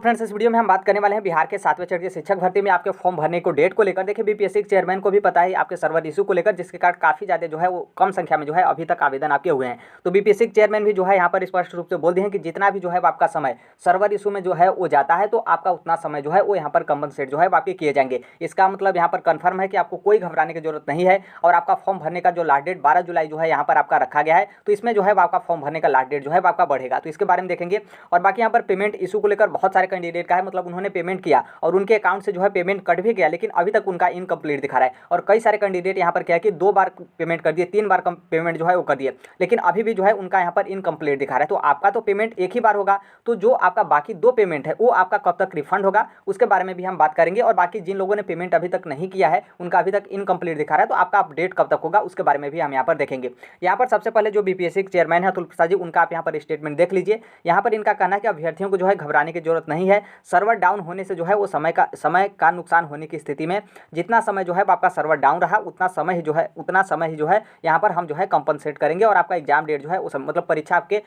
Friends, इस video में हम बात करने वाले हैं बिहार के 7वें चरण की शिक्षक भर्ती में आपके फॉर्म भरने को डेट को लेकर। देखिए, बीपीएससी के चेयरमैन को भी पता है आपके सर्वर इशू को लेकर, जिसके कारण काफ़ी ज़्यादा जो है वो कम संख्या में जो है अभी तक आवेदन आपके हुए हैं। तो बीपीएससी के चेयरमैन भी जो है यहाँ पर स्पष्ट रूप से बोल दिए हैं कि जितना भी जो है आपका समय सर्वर इशू में जो है वो जाता है, तो आपका उतना समय जो है वो यहाँ पर कंपनसेट जो है आपके किए जाएंगे। इसका मतलब यहाँ पर कन्फर्म है कि आपको कोई घबराने की जरूरत नहीं है। और आपका फॉर्म भरने का जो लास्ट डेट 12 जुलाई जो है यहाँ पर आपका रखा गया है, तो इसमें जो है आपका फॉर्म भरने का लास्ट डेट जो है आपका बढ़ेगा। तो इसके बारे में देखेंगे। और बाकी यहाँ पर पेमेंट इशू को लेकर बहुत सारे कैंडिडेट का है, मतलब उन्होंने पेमेंट किया और उनके अकाउंट से जो है पेमेंट कट भी गया, लेकिन अभी तक उनका इनकम्प्लीट दिखा रहा है। और कई सारे कैंडिडेट यहाँ पर क्या है कि 2 बार पेमेंट कर दिए, 3 बार पेमेंट जो है वो कर दिए, लेकिन अभी भी जो है उनका यहाँ पर इनकम्प्लीट दिखा रहा है। तो आपका तो पेमेंट एक ही बार होगा, तो जो आपका बाकी 2 पेमेंट है वो आपका कब तक रिफंड होगा उसके बारे में भी हम बात करेंगे। और बाकी जिन लोगों ने पेमेंट अभी तक नहीं किया है उनका अभी तक इनकम्प्लीट दिखा रहा है, तो आपका अपडेट कब तक होगा उसके बारे में भी हम यहाँ पर देखेंगे। यहाँ पर सबसे पहले जो बीपीएससी के चेयरमैन है अतुल प्रसाद जी, उनका आप यहाँ पर स्टेटमेंट देख लीजिए। यहाँ पर इनका कहना है कि अभ्यर्थियों को जो है घबराने की जरूरत नहीं है। सर्वर डाउन होने से जो है वो समय का नुकसान होने की स्थिति में जितना समय जो है आपका सर्वर डाउन रहा उतना समय ही जो है यहाँ पर हम जो है कंपनसेट करेंगे। और आपका एग्जाम डेट जो है उस मतलब परीक्षा आपके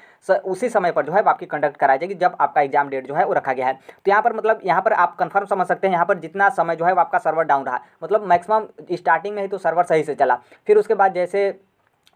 उसी समय पर जो है आपकी कंडक्ट कराई जाएगी जब आपका एग्जाम डेट जो है वो रखा गया है। तो यहाँ पर मतलब यहाँ पर आप कंफर्म समझ सकते हैं, यहाँ पर जितना समय जो है वो आपका सर्वर डाउन रहा, मतलब मैक्सिमम स्टार्टिंग में ही तो सर्वर सही से चला, फिर उसके बाद जैसे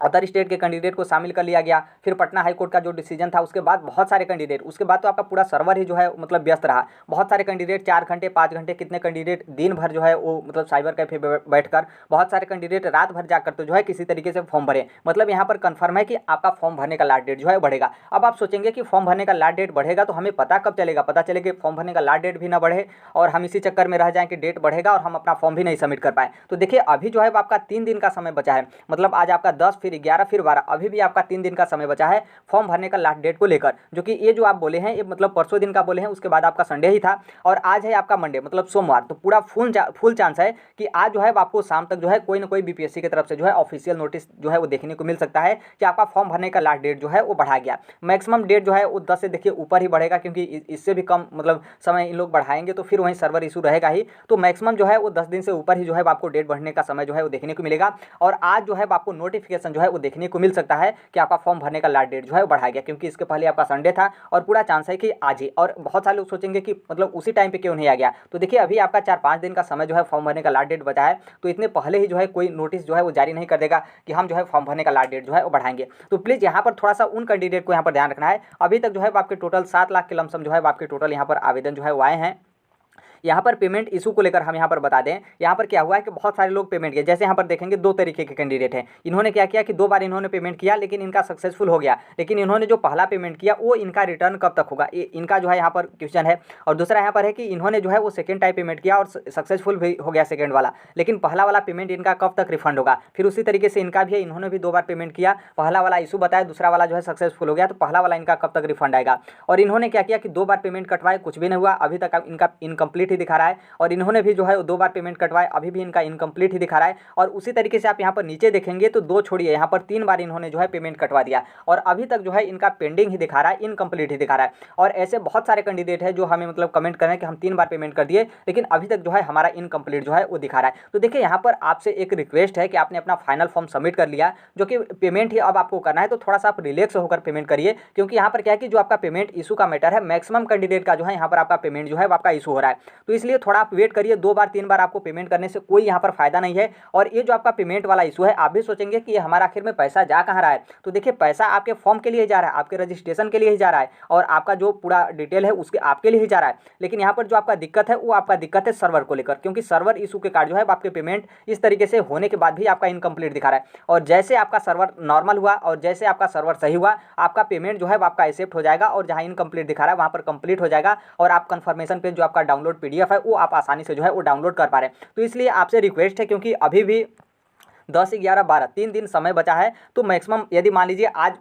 अदर स्टेट के कैंडिडेट को शामिल कर लिया गया, फिर पटना हाईकोर्ट का जो डिसीजन था उसके बाद बहुत सारे कैंडिडेट, उसके बाद तो आपका पूरा सर्वर ही जो है मतलब व्यस्त रहा। बहुत सारे कैंडिडेट 4 घंटे 5 घंटे, कितने कैंडिडेट दिन भर जो है वो मतलब साइबर कैफे बैठकर, बहुत सारे कैंडिडेट रात भर जाकर तो जो है किसी तरीके से फॉर्म भरे। मतलब यहाँ पर कन्फर्म है कि आपका फॉर्म भरने का लास्ट डेट जो है बढ़ेगा। अब आप सोचेंगे कि फॉर्म भरने का लास्ट डेट बढ़ेगा तो हमें पता कब चलेगा? पता चलेगा फॉर्म भरने का लास्ट डेट भी ना बढ़े और हम इसी चक्कर में रह जाएँ कि डेट बढ़ेगा और हम अपना फॉर्म भी नहीं सबमिट कर पाए। तो देखिए, अभी जो है आपका 3 दिन का समय बचा है, मतलब आज आपका 10 फिर 11 फिर 12, अभी भी आपका 3 दिन का समय बचा है फॉर्म भरने का लास्ट डेट को लेकर। जो कि ये जो आप बोले हैं ये मतलब परसों दिन का बोले हैं, उसके बाद आपका संडे ही था और आज है आपका मंडे मतलब सोमवार। तो पूरा फुल चांस है कि आज जो है आपको शाम तक जो है कोई ना कोई बीपीएससी की तरफ से जो है ऑफिशियल नोटिस जो है वो देखने को मिल सकता है कि आपका फॉर्म भरने का लास्ट डेट जो है वो बढ़ा गया। मैक्सिमम डेट जो है वो 10 से देखिए ऊपर ही बढ़ेगा, क्योंकि इससे भी कम मतलब समय इन लोग बढ़ाएंगे तो फिर वहीं सर्वर इशू रहेगा ही। तो मैक्सिमम जो है वो 10 दिन से ऊपर ही जो है आपको डेट बढ़ने का समय जो है वो देखने को मिलेगा। और आज जो है आपको नोटिफिकेशन जो है वो देखने को मिल सकता है कि आपका फॉर्म भरने का लास्ट डेट जो है बढ़ाया गया, क्योंकि इसके पहले आपका संडे था और पूरा चांस है कि आज ही। और बहुत सारे लोग सोचेंगे कि मतलब उसी टाइम पे क्यों नहीं आ गया, तो देखिए अभी आपका 4-5 दिन का समय जो है फॉर्म भरने का लास्ट डेट बचा है, तो इतने पहले ही जो है कोई नोटिस जो है वो जारी नहीं कर देगा कि हम जो है फॉर्म भरने का लास्ट डेट जो है वो बढ़ाएंगे। तो प्लीज़ यहाँ पर थोड़ा सा उन कैंडिडेट को यहाँ पर ध्यान रखना है। अभी तक जो है आपके टोटल 7 लाख के लमसम जो है आपके टोटल यहाँ पर आवेदन जो है वो आए हैं। यहाँ पर पेमेंट इशू को लेकर हम यहाँ पर बता दें, यहाँ पर क्या हुआ है कि बहुत सारे लोग पेमेंट किए। जैसे यहाँ पर देखेंगे 2 तरीके के कैंडिडेट हैं। इन्होंने क्या किया कि 2 बार इन्होंने पेमेंट किया लेकिन इनका सक्सेसफुल हो गया, लेकिन इन्होंने जो पहला पेमेंट किया वो इनका रिटर्न कब तक होगा, इनका जो है यहाँ पर क्वेश्चन है। और दूसरा यहाँ पर है कि इन्होंने जो है वो सेकेंड टाइम पेमेंट किया और सक्सेसफुल भी हो गया सेकेंड वाला, लेकिन पहला वाला पेमेंट इनका कब तक रिफंड होगा। फिर उसी तरीके से इनका भी है, इन्होंने भी 2 बार पेमेंट किया, पहला वाला इशू बताया, दूसरा वाला जो है सक्सेसफुल हो गया, तो पहला वाला इनका कब तक रिफंड आएगा। और इन्होंने क्या किया कि 2 बार पेमेंट कटवाए, कुछ भी नहीं हुआ, अभी तक इनका इनकम्प्लीट ही दिखा रहा है। और इन्होंने भी जो है 2 बार पेमेंट कटवाए, अभी भी इनका इनकम्प्लीट ही दिखा रहा है। और उसी तरीके से आप यहाँ पर नीचे देखेंगे तो 2 छोड़िए, यहाँ पर 3 बार इन्होंने जो है पेमेंट कटवा दिया और अभी तक जो है इनका पेंडिंग ही दिखा रहा है, इनकम्प्लीट ही दिखा रहा है। और ऐसे बहुत सारे कैंडिडेट है जो हमें मतलब कमेंट कर रहे हैं कि हम 3 बार पेमेंट कर दिए लेकिन अभी तक जो है हमारा इनकम्प्लीट जो है वो दिखा रहा है। तो देखिए, यहाँ पर आपसे एक रिक्वेस्ट है कि आपने अपना फाइनल फॉर्म सबमिट कर लिया, जो कि पेमेंट ही अब आपको करना है, तो थोड़ा सा आप रिलैक्स होकर पेमेंट करिए। क्योंकि यहाँ पर क्या है कि जो आपका पेमेंट इशू का मैटर है, मैक्सिमम कैंडिडेट का जो है यहाँ पर आपका पेमेंट जो है आपका इशू हो रहा है। तो इसलिए थोड़ा आप वेट करिए, 2 बार 3 बार आपको पेमेंट करने से कोई यहाँ पर फायदा नहीं है। और ये जो आपका पेमेंट वाला इशू है, आप भी सोचेंगे कि ये हमारा आखिर में पैसा जा कहाँ रहा है, तो देखिए पैसा आपके फॉर्म के लिए ही जा रहा है, आपके रजिस्ट्रेशन के लिए ही जा रहा है और आपका जो पूरा डिटेल है उसके आपके लिए ही जा रहा है। लेकिन यहाँ पर जो आपका दिक्कत है वो आपका दिक्कत है सर्वर को लेकर, क्योंकि सर्वर इशू के कारण जो है आपके पेमेंट इस तरीके से होने के बाद भी आपका इनकम्प्लीट दिखा रहा है। और जैसे आपका सर्वर नॉर्मल हुआ और जैसे आपका सर्वर सही हुआ, आपका पेमेंट जो है आपका एक्सेप्ट हो जाएगा और जहाँ इनकम्प्लीट दिखा रहा है वहाँ पर कंप्लीट हो जाएगा और आप कंफर्मेशन पेज जो आपका डाउनलोड पीडीएफ है वो आप आसानी से जो है वो डाउनलोड कर पा रहे हैं। तो इसलिए आपसे रिक्वेस्ट है, क्योंकि अभी भी 10, 11, 12 3 दिन समय बचा है, तो मैक्सिमम यदि मान लीजिए आज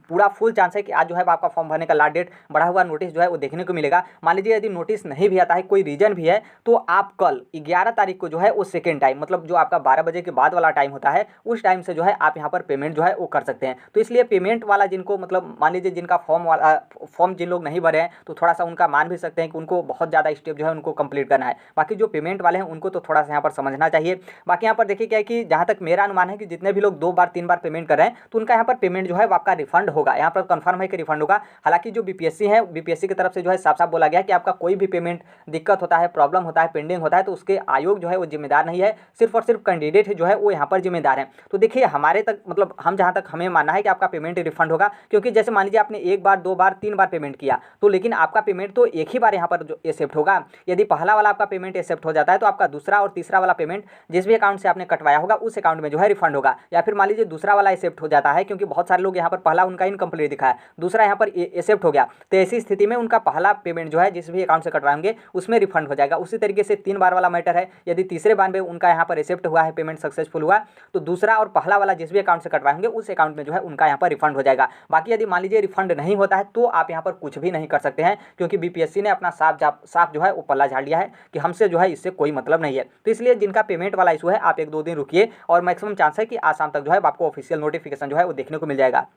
पूरा फुल चांस है कि आज जो है आपका फॉर्म भरने का लास्ट डेट बढ़ा हुआ नोटिस जो है वो देखने को मिलेगा। मान लीजिए यदि नोटिस नहीं भी आता है, कोई रीजन भी है, तो आप कल 11 तारीख को जो है वो सेकेंड टाइम मतलब जो आपका 12 बजे के बाद वाला टाइम होता है उस टाइम से जो है आप यहाँ पर पेमेंट जो है वो कर सकते हैं। तो इसलिए पेमेंट वाला जिनको मतलब मान लीजिए जिनका फॉर्म जिन लोग नहीं भरे हैं, तो थोड़ा सा उनका मान भी सकते हैं कि उनको बहुत ज़्यादा स्टेप जो है उनको कंप्लीट करना है। बाकी जो पेमेंट वाले हैं उनको तो थोड़ा सा यहाँ पर समझना चाहिए। बाकी यहाँ पर देखिए क्या है कि जहाँ तक मेरा अनुमान है कि जितने भी लोग 2 बार 3 बार पेमेंट कर रहे हैं तो उनका यहाँ पर पेमेंट जो है वो आपका रिफंड होगा, यहाँ पर कंफर्म है कि रिफंड होगा। हालांकि जो बीपीएससी है, बीपीएससी की तरफ से जो है साफ साफ बोला गया है कि आपका कोई भी पेमेंट दिक्कत होता है, प्रॉब्लम होता है, पेंडिंग होता है तो उसके आयोग जो है वो जिम्मेदार नहीं है, सिर्फ और सिर्फ कैंडिडेट जो है वो यहाँ पर जिम्मेदार है। तो देखिए हमारे तक मतलब हम जहाँ तक हमें मानना है कि आपका पेमेंट रिफंड होगा, क्योंकि जैसे मान लीजिए आपने 1 बार 2 बार 3 बार पेमेंट किया तो लेकिन आपका पेमेंट तो एक ही बार यहाँ पर जो एक्सेप्ट होगा। यदि पहला वाला आपका पेमेंट एक्सेप्ट हो जाता है तो आपका दूसरा और तीसरा वाला पेमेंट जिस भी अकाउंट से आपने कटवाया होगा उस अकाउंट में जो है रिफंड होगा। या फिर मान लीजिए दूसरा वाला एक्सेप्ट हो जाता है, क्योंकि बहुत सारे लोग यहाँ पर पहला उनका इनकम्प्लीट दिखा है, दूसरा यहाँ पर एक्सेप्ट हो गया, तो ऐसी स्थिति में उनका पहला पेमेंट जो है जिस भी अकाउंट से कटवाएंगे उसमें रिफंड हो जाएगा। उसी तरीके से 3 बार वाला मैटर है, यदि तीसरे बार में उनका यहाँ पर एक्सेप्ट हुआ है, पेमेंट सक्सेसफुल हुआ, तो दूसरा और पहला वाला जिस भी अकाउंट से कटवाएंगे उस अकाउंट में जो है उनका यहाँ पर रिफंड हो जाएगा। बाकी यदि मान लीजिए रिफंड नहीं होता है तो आप यहाँ पर कुछ भी नहीं कर सकते हैं, क्योंकि बीपीएससी ने अपना साफ जो है वो पल्ला झाड़ लिया है कि हमसे जो है इससे कोई मतलब नहीं है। तो इसलिए जिनका पेमेंट वाला इशू है आप 1-2 दिन रुकिए और मैक्सिमम चांस है कि आज शाम तक जो है आपको ऑफिशियल नोटिफिकेशन जो है वो देखने को मिल जाएगा।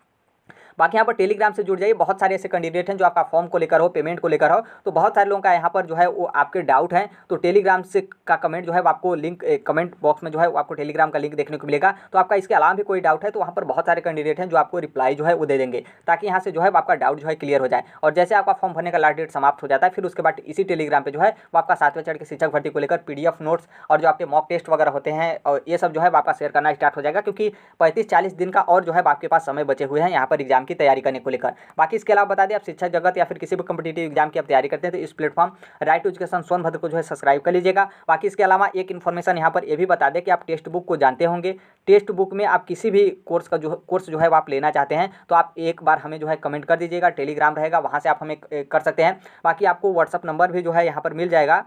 बाकी यहाँ पर टेलीग्राम से जुड़ जाइए, बहुत सारे ऐसे कैंडिडेट हैं जो आपका फॉर्म को लेकर हो, पेमेंट को लेकर हो, तो बहुत सारे लोगों का यहाँ पर जो है वो आपके डाउट हैं। तो टेलीग्राम से का कमेंट जो है वो आपको लिंक कमेंट बॉक्स में जो है वो आपको टेलीग्राम का लिंक देखने को मिलेगा। तो आपका इसके अलावा भी कोई डाउट है तो वहाँ पर बहुत सारे कैंडिडेट हैं जो आपको रिप्लाई जो है वो दे देंगे, ताकि यहाँ से जो है आपका डाउट जो है क्लियर हो जाए। और जैसे आपका फॉर्म भरने का लास्ट डेट समाप्त हो जाता है फिर उसके बाद इसी टेलीग्राम पर जो है वो आपका 7वें चरण के शिक्षक भर्ती को लेकर PDF नोट्स और जो आपके मॉक टेस्ट वगैरह होते हैं और ये सब जो है आपका शेयर करना स्टार्ट हो जाएगा, क्योंकि 35-40 दिन का और जो है आपके पास समय बचे हुए हैं यहाँ पर एग्जाम की तैयारी करने को लेकर। बाकी इसके अलावा बता दें, आप शिक्षा जगत या फिर किसी भी कॉम्पिटिटिव एग्जाम की आप तैयारी करते हैं तो इस platform right to education Sonbhadra को जो है सब्सक्राइब कर लीजिएगा। बाकी इसके अलावा एक इन्फॉर्मेशन यहाँ पर ये भी बता दें कि आप टेक्स्ट बुक को जानते होंगे, टेक्स्ट बुक में आप किसी भी कोर्स जो है वो आप लेना चाहते हैं तो आप एक बार हमें जो है कमेंट कर दीजिएगा, टेलीग्राम रहेगा वहाँ से आप हमें कर सकते हैं। बाकी आपको व्हाट्सअप नंबर भी जो है यहाँ पर मिल जाएगा,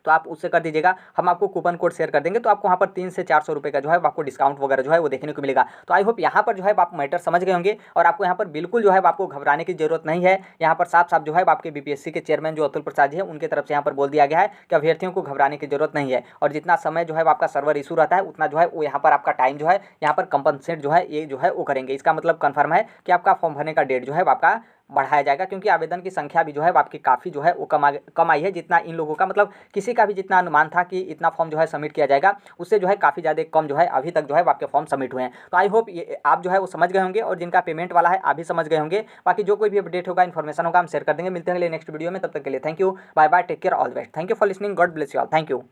तो आप उससे कर दीजिएगा, हम आपको कूपन कोड शेयर कर देंगे तो आपको वहाँ पर 300 से 400 रुपये का जो है आपको डिस्काउंट वगैरह जो है वो देखने को मिलेगा। तो आई होप यहाँ पर जो है आप मैटर समझ गए होंगे और आपको यहाँ पर बिल्कुल जो है आपको घबराने की जरूरत नहीं है। यहाँ पर साफ साफ जो है आपके बीपीएससी के चेयरमैन जो अतुल प्रसाद जी है उनकी तरफ से यहाँ पर बोल दिया गया है कि अभ्यर्थियों को घबराने की जरूरत नहीं है, और जितना समय जो है आपका सर्वर इशू रहता है उतना जो है वो यहाँ पर आपका टाइम जो है यहाँ पर कंपनसेट जो है ये जो है वो करेंगे। इसका मतलब कन्फर्म है कि आपका फॉर्म भरने का डेट जो है आपका बढ़ाया जाएगा, क्योंकि आवेदन की संख्या भी जो है आपकी काफ़ी जो है वो कम आई है। जितना इन लोगों का मतलब किसी का भी जितना अनुमान था कि इतना फॉर्म जो है सबमिट किया जाएगा उससे जो है काफ़ी ज़्यादा कम जो है अभी तक जो है आपके फॉर्म सबमिट हुए हैं। तो आई होप ये आप जो है वो समझ गए होंगे, और जिनका पेमेंट वाला है आप भी समझ गए होंगे। बाकी जो कोई भी अपडेट होगा, इन्फॉर्मेशन होगा हम शेयर कर देंगे। मिलते हैं नेक्स्ट वीडियो में, तब तक के लिए thank you, bye bye, take care, all best, thank you for listening, God bless you all, thank you.